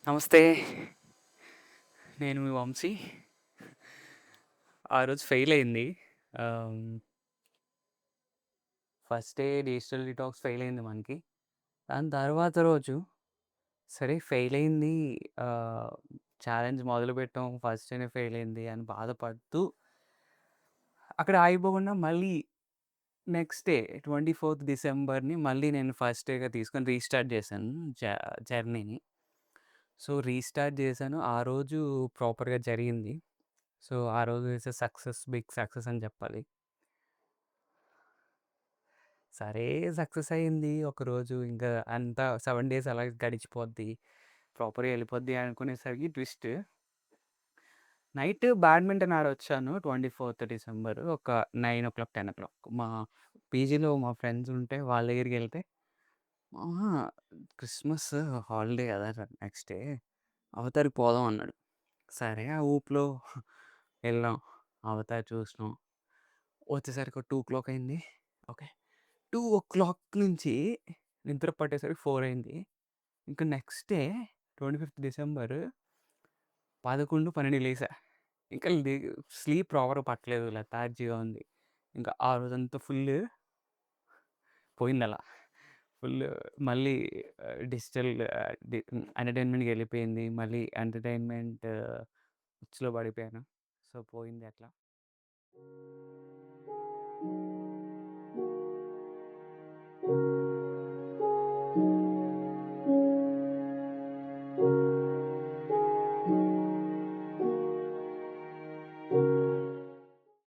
నమస్తే. నేను మీ వంశీ. ఆ రోజు ఫెయిల్ అయింది. ఆహ్, first day digital detox fail అయింది మనకి. దాని తర్వాత రోజు సరే ఫెయిల్ అయింది. ఆహ్, ఛాలెంజ్ మొదలుపెట్టాం. ఫస్ట్ డేనే ఫెయిల్ అయింది అని బాధపడుతూ అక్కడ ఆగిపోకుండా మళ్ళీ నెక్స్ట్ డే 24థ్ డిసెంబర్‌ని మళ్ళీ నేను ఫస్ట్ డేగా తీసుకొని రీస్టార్ట్ చేశాను జర్నీని. సో, రీస్టార్ట్ చేశాను. ఆ రోజు ప్రాపర్‌గా జరిగింది. సో, ఆ రోజు it's a success, big success అని చెప్పాలి. సరే సక్సెస్ అయింది. ఒకరోజు ఇంకా అంతా 7 డేస్ అలా గడిచిపోద్ది. ప్రాపర్‌గా ఎళ్ళిపోద్ది అనుకునేసరికి ట్విస్ట్. నైట్ బ్యాడ్మింటన్ ఆడొచ్చాను 24థ్ డిసెంబర్ ఒక 9:00, 10:00. మా పీజీలో మా ఫ్రెండ్స్ ఉంటే వాళ్ళ దగ్గరికెళ్తే, "మామ క్రిస్మస్ హాలిడే కదా! నెక్స్ట్ డే అవతార్‌కి పోదాం" అన్నాడు. సరే ఆ ఊపులో ఎళ్ళాం. అవతార్ చూసినాం. వచ్చేసరికి ఒక 2:00 అయింది. ఓకే. 2:00 నుంచి నిద్ర పట్టేసరికి 4 అయింది. ఇంక నెక్స్ట్ డే 25థ్ డిసెంబర్ 11, 12 లేసా. ఇంకా స్లీప్ ప్రాపర్‌గా పట్టలేదు. లెథార్జీగా ఉంది. ఇంకా ఆ రోజంతా ఫుల్లు పోయిందలా. ఫుల్లు మళ్ళీ డిజిటల్ ఎంటర్‌టైన్‌మెంట్‌కెళ్ళిపోయింది. మళ్ళీ ఎంటర్‌టైన్‌మెంట్ ఉచ్చులో పడిపోయాను. సో, పోయింది అట్లా.